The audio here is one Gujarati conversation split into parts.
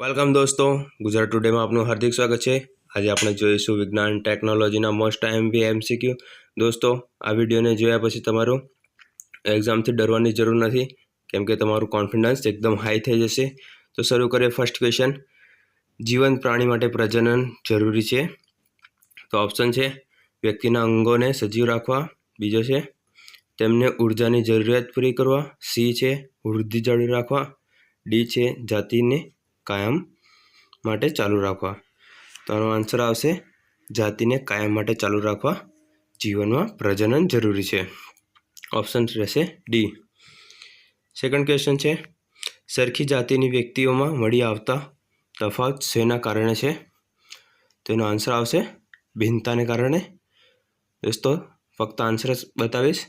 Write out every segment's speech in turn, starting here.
વેલકમ દોસ્તો, ગુજરાત ટુડેમાં આપનું હાર્દિક સ્વાગત છે। આજે આપણે જોઈશું વિજ્ઞાન ટેકનોલોજીના મોસ્ટ એમસીક્યુ। દોસ્તો, આ વિડીયોને જોયા પછી તમારું એક્ઝામથી ડરવાની જરૂર નથી, કેમ કે તમારું કોન્ફિડન્સ એકદમ હાઈ થઈ જશે। તો શરૂ કરીએ। ફર્સ્ટ ક્વેશ્ચન, જીવંત પ્રાણી માટે પ્રજનન જરૂરી છે? તો ઓપ્શન છે વ્યક્તિના અંગોને સજીવ રાખવા, બીજો છે તેમને ઉર્જાની જરૂરિયાત પૂરી કરવા, સી છે વૃદ્ધિ જાળવી રાખવા, ડી છે જાતિને કાયમ માટે ચાલુ રાખવા। તો આનો આન્સર આવશે જાતિને કાયમ માટે ચાલુ રાખવા જીવનમાં પ્રજનન જરૂરી છે। ઓપ્શન રહેશે ડી। સેકન્ડ ક્વેશ્ચન છે, સરખી જાતિની વ્યક્તિઓમાં મળી આવતા તફાવત શેના કારણે છે? તો એનો આન્સર આવશે ભિન્નતાને કારણે। દોસ્તો, ફક્ત આન્સર જ બતાવીશ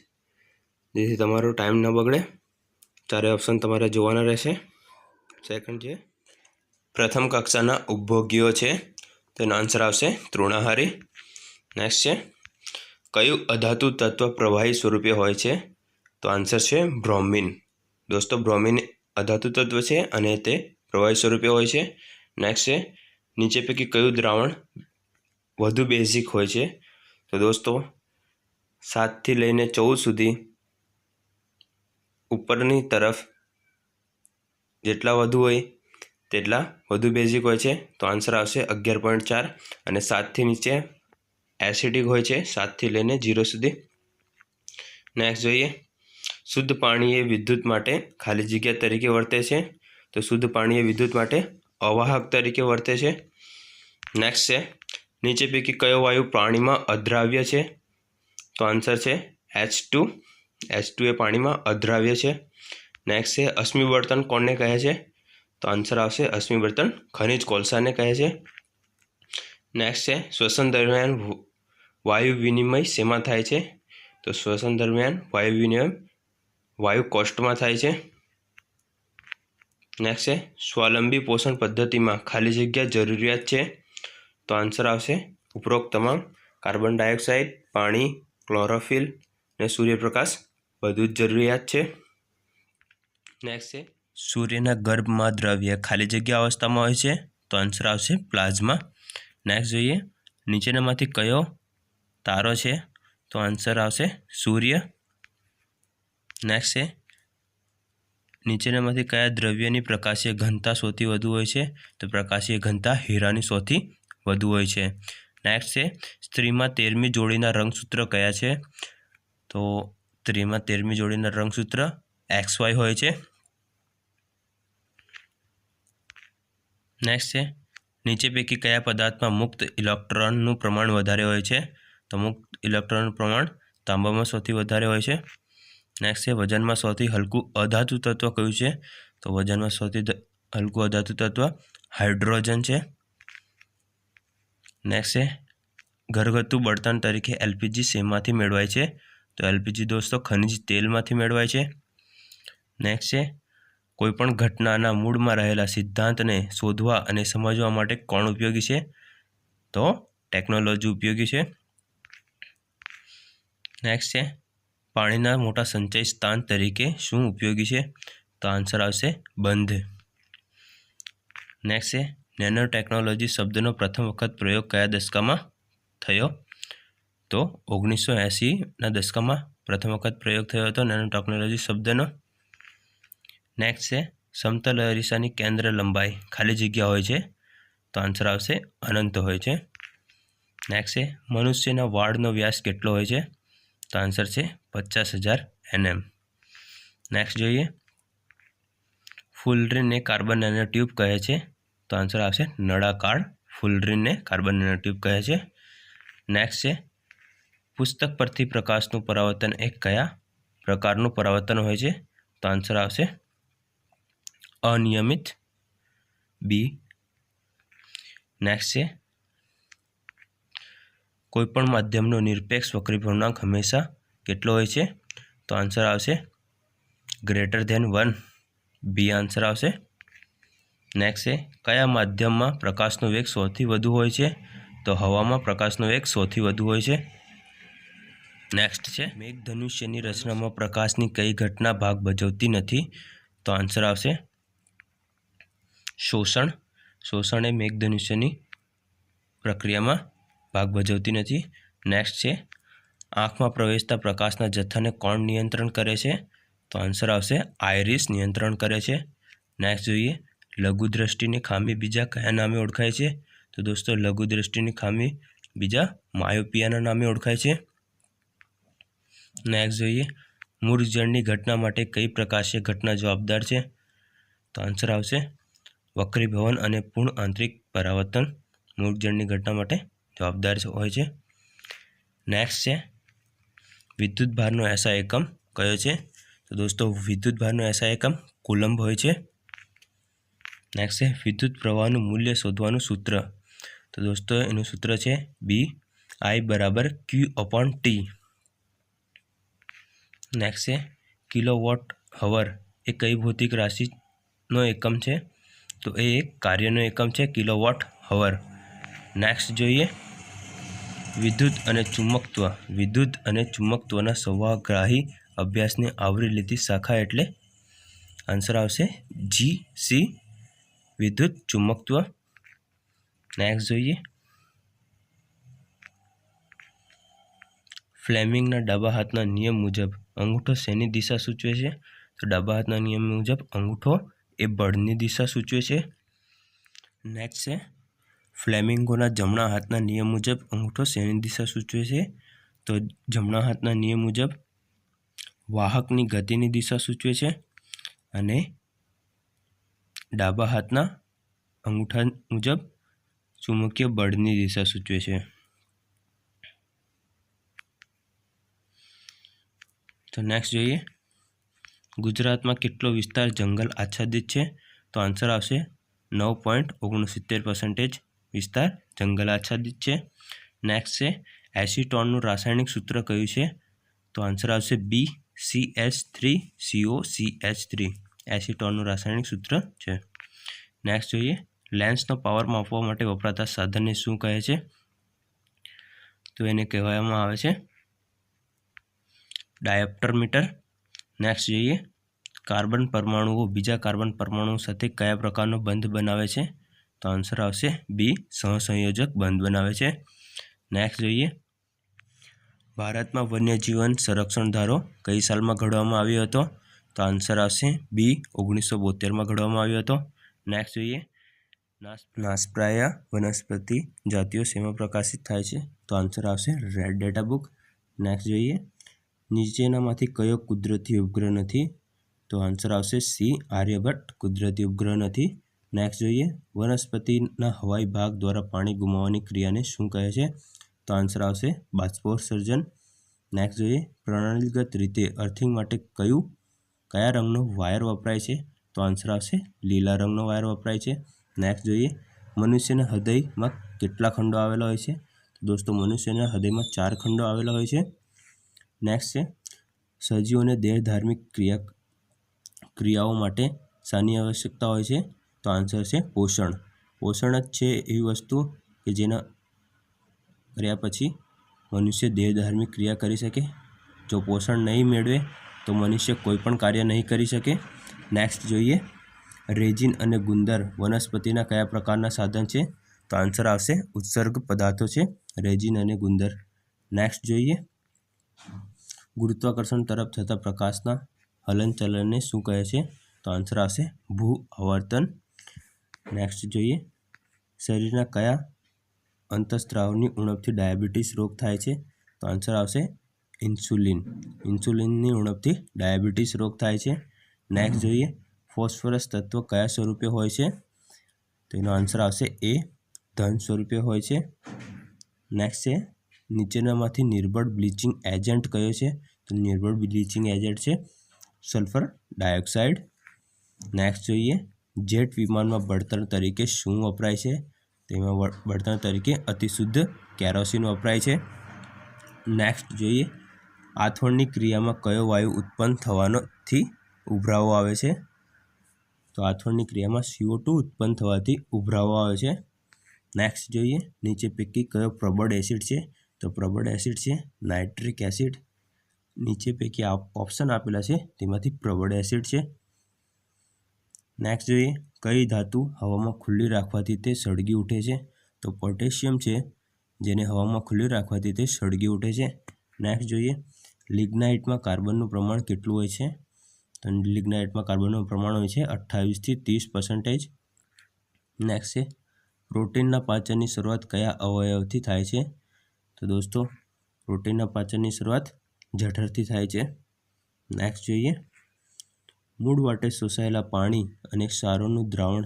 જેથી તમારો ટાઈમ ન બગડે। ચારે ઓપ્શન તમારે જોવાના રહેશે। સેકન્ડ છે પ્રથમ કક્ષાના ઉપભોગ્યો છે, તેનો આન્સર આવશે તૃણાહારી। નેક્સ્ટ છે કયું અધાતુ તત્વ પ્રવાહી સ્વરૂપે હોય છે? તો આન્સર છે બ્રોમિન। દોસ્તો, બ્રોમિન અધાતુ તત્વ છે અને તે પ્રવાહી સ્વરૂપે હોય છે। નેક્સ્ટ છે નીચે પૈકી કયું દ્રાવણ વધુ બેઝિક હોય છે? તો દોસ્તો, 7થી લઈને 14 સુધી ઉપરની તરફ જેટલા વધુ હોય તેટલા વધુ બેઝિક હોય છે। તો આન્સર આવશે 11.4 અને 7થી નીચે એસિડિક હોય છે, 7થી લઈને 0 સુધી। નેક્સ્ટ જોઈએ, શુદ્ધ પાણી એ વિદ્યુત માટે ખાલી જગ્યા તરીકે વર્તે છે? તો શુદ્ધ પાણી એ વિદ્યુત માટે અવાહક તરીકે વર્તે છે। નેક્સ્ટ છે નીચે પૈકી કયો વાયુ પાણીમાં અદ્રાવ્ય છે? તો આન્સર છે H2। H2 એ પાણીમાં અદ્રાવ્ય છે। નેક્સ્ટ છે અશ્મિબળતણ કોને કહે છે? તો આન્સર આવશે અશ્મિબળતણ ખનિજ કોલસાને કહે છે। નેક્સ્ટ છે શ્વસન દરમિયાન વાયુ વિનિમય શેમાં થાય છે? તો શ્વસન દરમિયાન વાયુ વિનિમય વાયુ કોષ્ટમાં થાય છે। નેક્સ્ટ છે સ્વાવલંબી પોષણ પદ્ધતિમાં ખાલી જગ્યા જરૂરિયાત છે? તો આન્સર આવશે ઉપરોક્ત તમામ કાર્બન ડાયોક્સાઇડ, પાણી, ક્લોરોફિલ અને સૂર્યપ્રકાશ બધું જ જરૂરિયાત છે। નેક્સ્ટ છે સૂર્યના ગર્ભમાં દ્રવ્ય ખાલી જગ્યા અવસ્થામાં હોય છે? તો આન્સર આવશે પ્લાઝ્મા। નેક્સ્ટ જોઈએ, નીચેનામાંથી કયો તારો છે? તો આન્સર આવશે સૂર્ય। નેક્સ્ટ છે નીચેનામાંથી કયા દ્રવ્યની પ્રકાશીય ઘનતા સૌથી વધુ હોય છે? તો પ્રકાશીય ઘનતા હીરાની સૌથી વધુ હોય છે। નેક્સ્ટ છે સ્ત્રીમાં 13મી જોડીના રંગસૂત્ર કયા છે? તો સ્ત્રીમાં 13મી જોડીના રંગસૂત્ર XY હોય છે। નેક્સ્ટ છે નીચે પૈકી કયા પદાર્થમાં મુક્ત ઇલેક્ટ્રોનનું પ્રમાણ વધારે હોય છે? તો મુક્ત ઇલેક્ટ્રોનનું પ્રમાણ તાંબામાં સૌથી વધારે હોય છે। નેક્સ્ટ છે વજનમાં સૌથી હલકું અધાતુ તત્વ કયું છે? તો વજનમાં સૌથી હલકું અધાતુ તત્વ હાઇડ્રોજન છે। નેક્સ્ટ છે ઘરગથ્થુ બળતણ તરીકે એલપીજી શેમાંથી મેળવાય છે? તો એલપીજી દોસ્તો ખનિજ તેલમાંથી મેળવાય છે। નેક્સ્ટ છે કોઈપણ ઘટનાના મૂળમાં રહેલા સિદ્ધાંતને શોધવા અને સમજવા માટે કોણ ઉપયોગી છે? તો ટેકનોલોજી ઉપયોગી છે। નેક્સ્ટ છે પાણીના મોટા સંચય સ્થાન તરીકે શું ઉપયોગી છે? તો આન્સર આવશે બંધ। નેક્સ્ટ છે નેનો ટેકનોલોજી શબ્દનો પ્રથમ વખત પ્રયોગ કયા દશકમાં થયો? તો 1980ના દશકમાં પ્રથમ વખત પ્રયોગ થયો હતો નેનો ટેકનોલોજી શબ્દનો। નેક્સ્ટ છે સમતલ અરીસાની કેન્દ્ર લંબાઈ ખાલી જગ્યા હોય છે? તો આન્સર આવશે અનંત હોય છે। નેક્સ્ટ છે મનુષ્યના વાળનો વ્યાસ કેટલો હોય છે? તો આન્સર છે 50,000 mm। નેક્સ્ટ જોઈએ, ફુલરીનને કાર્બન નેનોટ્યુબ કહે છે? તો આન્સર આવશે નળાકાર ફુલરીનને કાર્બન નેનોટ્યુબ કહે છે। નેક્સ્ટ છે પુસ્તક પરથી પ્રકાશનું પરાવર્તન એ કયા પ્રકારનું પરાવર્તન હોય છે? તો આન્સર આવશે અનિયમિત બી। નેક્સ્ટ છે કોઈપણ માધ્યમનો નિરપેક્ષ વક્રીભવનાંક હંમેશા કેટલો હોય છે? તો આન્સર આવશે >1 બી આન્સર આવશે। નેક્સ્ટ છે કયા માધ્યમમાં પ્રકાશનો વેગ સૌથી વધુ હોય છે? તો હવામાં પ્રકાશનો વેગ સૌથી વધુ હોય છે। નેક્સ્ટ છે મેઘધનુષ્યની રચનામાં પ્રકાશની કઈ ઘટના ભાગ ભજવતી નથી? તો આન્સર આવશે શોષણ। શોષણ એ મેઘધનુષ્યની પ્રક્રિયામાં ભાગ ભજવતી નથી. નેક્સ્ટ છે આંખમાં પ્રવેશતા પ્રકાશના જથ્થાને કોણ નિયંત્રણ કરે છે? તો આન્સર આવશે આઇરિસ નિયંત્રણ કરે છે. નેક્સ્ટ જોઈએ લઘુદ્રષ્ટિની ખામી બીજા કયા નામે ઓળખાય છે? તો દોસ્તો લઘુદ્રષ્ટિની ખામી બીજા માયોપિયાના નામે ઓળખાય છે. નેક્સ્ટ જોઈએ મૂર્છજળની ઘટના માટે કઈ પ્રકાશીય ઘટના જવાબદાર છે? તો આન્સર આવશે વક્રીભવન અને પૂર્ણ આંતરિક પરાવર્તન મૂર્છજળની ઘટના માટે જવાબદાર હોય છે. નેક્સ્ટ છે વિદ્યુતભારનો એસઆઈ એકમ કયો છે? તો દોસ્તો વિદ્યુતભારનો એસઆઈ એકમ કુલંબ હોય છે. નેક્સ્ટ છે વિદ્યુત પ્રવાહનું મૂલ્ય શોધવાનું સૂત્ર. તો દોસ્તો એનું સૂત્ર છે BI=Q/T. નેક્સ્ટ છે કિલોવોટ હવર એ કઈ ભૌતિક રાશિનો એકમ છે? તો એ એક કાર્યનો એકમ છે કિલોવોટ હવર. નેક્સ્ટ જોઈએ વિદ્યુત અને ચુંબકત્વના સહગ્રાહી અભ્યાસને આવરી લેતી શાખા એટલે? આન્સર આવશે GC વિદ્યુત ચુંબકત્વ. નેક્સ્ટ જોઈએ ફ્લેમિંગના ડાબા હાથના નિયમ મુજબ અંગૂઠો શેની દિશા સૂચવે છે? તો ડાબા હાથના નિયમ મુજબ અંગૂઠો એ બળની દિશા સૂચવે છે. નેક્સ્ટ છે ફ્લેમિંગોના જમણા હાથના નિયમ મુજબ અંગૂઠો શેની દિશા સૂચવે છે? તો જમણા હાથના નિયમ મુજબ વાહકની ગતિની દિશા સૂચવે છે અને ડાબા હાથના અંગૂઠા મુજબ ચુંબકીય બળની દિશા સૂચવે છે. તો નેક્સ્ટ જોઈએ ગુજરાતમાં કેટલો વિસ્તાર જંગલ આચ્છાદિત છે? તો આન્સર આવશે 9.69% વિસ્તાર જંગલ આચ્છાદિત છે. નેક્સ્ટ છે એસિટોનનું રાસાયણિક સૂત્ર કયું છે? તો આન્સર આવશે BCH3COCH3 એસિટોનનું રાસાયણિક સૂત્ર છે. નેક્સ્ટ જોઈએ લેન્સનો પાવર માપવા માટે વપરાતા સાધનને શું કહે છે? તો એને કહેવામાં આવે છે ડાયોપ્ટર મીટર. નેક્સ્ટ જોઈએ કાર્બન પરમાણુઓ બીજા કાર્બન પરમાણુઓ સાથે કયા પ્રકારનો બંધ બનાવે છે? તો આન્સર આવશે બી સહસંયોજક બંધ બનાવે છે. નેક્સ્ટ જોઈએ ભારતમાં વન્યજીવન સંરક્ષણ ધારો કઈ સાલમાં ઘડવામાં આવ્યો હતો? તો આન્સર આવશે બી 1972માં ઘડવામાં આવ્યો હતો. નેક્સ્ટ જોઈએ નાશપ્રાય વનસ્પતિ જાતિઓ શેમાં પ્રકાશિત થાય છે? તો આન્સર આવશે રેડ ડેટા બુક. નેક્સ્ટ જોઈએ નીચેનામાંથી કયો કુદરતી ઉપગ્રહ નથી? તો આન્સર આવશે સી આર્યભટ્ટ કુદરતી ઉપગ્રહ નથી. નેક્સ્ટ જોઈએ વનસ્પતિના હવાઈ ભાગ દ્વારા પાણી ગુમાવવાની ક્રિયાને શું કહે છે? તો આન્સર આવશે બાષ્પોત્સર્જન. નેક્સ્ટ જોઈએ પ્રણાલીગત રીતે અર્થિંગ માટે કયા રંગનો વાયર વપરાય છે? તો આન્સર આવશે લીલા રંગનો વાયર વપરાય છે. નેક્સ્ટ જોઈએ મનુષ્યના હૃદયમાં કેટલા ખંડો આવેલા હોય છે? તો દોસ્તો મનુષ્યના હૃદયમાં 4 ખંડો આવેલા હોય છે. નેક્સ્ટ છે સજીવોને દેહધાર્મિક ક્રિયાઓ માટે શાની આવશ્યકતા હોય છે? તો આન્સર છે પોષણ. પોષણ જ છે એવી વસ્તુ કે જેના કર્યા પછી મનુષ્ય દેહધાર્મિક ક્રિયા કરી શકે. જો પોષણ નહીં મેળવે તો મનુષ્ય કોઈ પણ કાર્ય નહીં કરી શકે. નેક્સ્ટ જોઈએ રેઝિન અને ગુંદર વનસ્પતિના કયા પ્રકારના સાધન છે? તો આન્સર આવશે ઉત્સર્ગ પદાર્થો છે રેઝિન અને ગુંદર. નેક્સ્ટ જોઈએ ગુરુત્વાકર્ષણ તરફ થતા પ્રકાશના હલનચલનને શું કહે છે? તો આન્સર આવશે ભૂ આવર્તન. નેક્સ્ટ જોઈએ શરીરના કયા અંતઃસ્ત્રાવની ઉણપથી ડાયાબિટીસ રોગ થાય છે? તો આન્સર આવશે ઇન્સ્યુલિનની ઉણપથી ડાયાબિટીસ રોગ થાય છે. નેક્સ્ટ જોઈએ ફોસ્ફરસ તત્વ કયા સ્વરૂપે હોય છે? તો એનો આન્સર આવશે એ ધન સ્વરૂપે હોય છે. નેક્સ્ટ છે નીચેનામાંથી નિર્બળ બ્લીચિંગ એજન્ટ કયો છે? તો નિર્બળ બ્લીચિંગ એજન્ટ છે સલ્ફર ડાયોક્સાઇડ. નેક્સ્ટ જોઈએ જેટ વિમાનમાં બળતણ તરીકે શું વપરાય છે? તેમાં બળતણ તરીકે અતિશુદ્ધ કેરોસીન વપરાય છે. નેક્સ્ટ જોઈએ આથવણની ક્રિયામાં કયો વાયુ ઉત્પન્ન થવાથી ઉભરાવો આવે છે? તો આથવણની ક્રિયામાં CO2 ઉત્પન્ન થવાથી ઉભરાવો આવે છે. નેક્સ્ટ જોઈએ નીચે પૈકી કયો પ્રબળ એસિડ છે? તો પ્રબળ એસિડ છે નાઇટ્રિક એસિડ. નીચે પૈકી ઓપ્શન આપેલા છે તેમાંથી પ્રબળ એસિડ છે. નેક્સ્ટ જોઈએ, કઈ ધાતુ હવામાં ખુલ્લી રાખવાથી તે સળગી ઉઠે છે? તો પોટેશિયમ છે, જેને હવામાં ખુલ્લી રાખવાથી તે સળગી ઉઠે છે. નેક્સ્ટ જોઈએ, લિગ્નાઇટમાં કાર્બનનું પ્રમાણ કેટલું હોય છે? તો લિગ્નાઇટમાં કાર્બનનું પ્રમાણ હોય છે 28 થી 30%. નેક્સ્ટ છે, પ્રોટીનના પાચનની શરૂઆત કયા અવયવથી થાય છે? તો દોસ્તો પ્રોટીનના પાચનની શરૂઆત જઠરથી થાય છે. નેક્સ્ટ જોઈએ, મૂળ વાટે શોષાયેલા પાણી અને ક્ષારોનું દ્રાવણ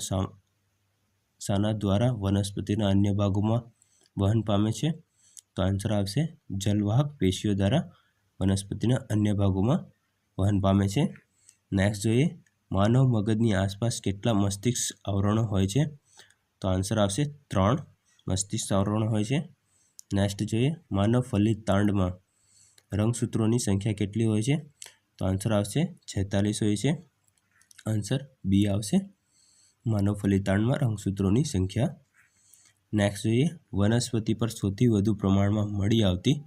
શાના દ્વારા વનસ્પતિના અન્ય ભાગોમાં વહન પામે છે? તો આન્સર આવશે જલવાહક પેશીઓ દ્વારા વનસ્પતિના અન્ય ભાગોમાં વહન પામે છે. નેક્સ્ટ જોઈએ, માનવ મગજની આસપાસ કેટલા મસ્તિષ્ક આવરણો હોય છે? તો આન્સર આવશે 3 મસ્તિષ્ક આવરણો હોય છે. નેક્સ્ટ જોઈએ, માનવ ફલિતાંડમાં રંગસૂત્રોની સંખ્યા કેટલી હોય છે? તો આન્સર આવશે 46 હોય છે. આન્સર બી આવશે, માનવ ફલિતાંડમાં રંગસૂત્રોની સંખ્યા. નેક્સ્ટ જોઈએ, વનસ્પતિ પર સૌથી વધુ પ્રમાણમાં મળી આવતી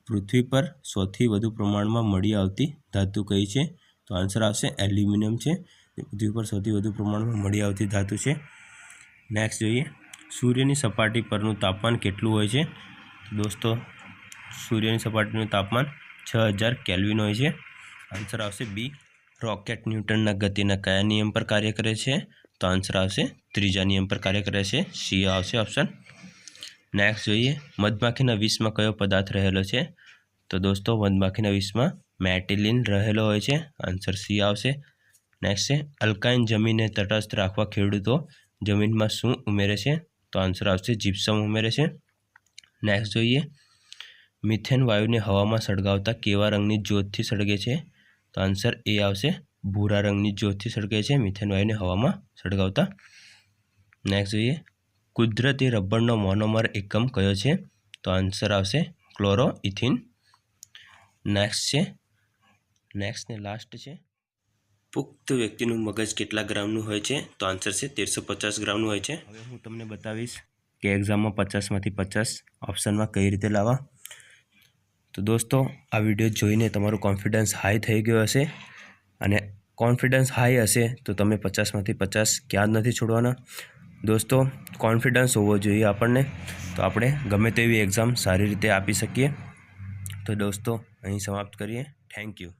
પૃથ્વી પર સૌથી વધુ પ્રમાણમાં મળી આવતી ધાતુ કઈ છે? તો આન્સર આવશે એલ્યુમિનિયમ છે, જે પૃથ્વી પર સૌથી વધુ પ્રમાણમાં મળી આવતી ધાતુ છે. નેક્સ્ટ જોઈએ, સૂર્યની સપાટી પરનું તાપમાન કેટલું હોય છે? દોસ્તો સૂર્યની સપાટીનું તાપમાન 6000 કેલ્વિન હોય છે. આન્સર આવશે બી. રોકેટ ન્યૂટનના ગતિના કયા નિયમ પર કાર્ય કરે છે? તો આન્સર આવશે ત્રીજા નિયમ પર કાર્ય કરે છે. સી આવશે ઓપ્શન. નેક્સ્ટ જોઈએ, મધમાખીના વિષમાં કયો પદાર્થ રહેલો છે? તો દોસ્તો મધમાખીના વિષમાં મેટિલિન રહેલો હોય છે. આન્સર સી આવશે. નેક્સ્ટ છે, અલ્કાઇન જમીનને તટસ્થ રાખવા ખેડૂતો જમીનમાં શું ઉમેરે છે? તો આન્સર આવશે જીપ્સમ ઉમેરે છે. નેક્સ્ટ જોઈએ, મિથેન વાયુને હવામાં સળગાવતા કેવા રંગની જ્યોતથી સળગે છે? તો આન્સર એ આવશે, ભૂરા રંગની જ્યોતથી સળગે છે મિથેન વાયુને હવામાં સળગાવતા. નેક્સ્ટ જોઈએ, કુદરતી રબરનો મોનોમર એકમ કયો છે? તો આન્સર આવશે ક્લોરોઇથિન. નેક્સ્ટ છે, નેક્સ્ટ ને લાસ્ટ છે, પુખ્ત વ્યક્તિનું મગજ કેટલા ગ્રામનું હોય છે? તો આન્સર છે 1350 ગ્રામનું હોય છે. હવે હું તમને બતાવીશ કે એક્ઝામમાં 50માંથી 50 ઓપ્શનમાં કઈ રીતે લાવવા. તો દોસ્તો આ વિડીયો જોઈને તમારું કોન્ફિડન્સ હાઈ થઈ ગયો હશે, અને કોન્ફિડન્સ હાઈ હશે તો તમે 50માંથી 50 ક્યાં જ નથી છોડવાના. દોસ્તો કોન્ફિડન્સ હોવો જોઈએ આપણને, તો આપણે ગમે તેવી એક્ઝામ સારી રીતે આપી શકીએ. તો દોસ્તો અહીં સમાપ્ત કરીએ. Thank you.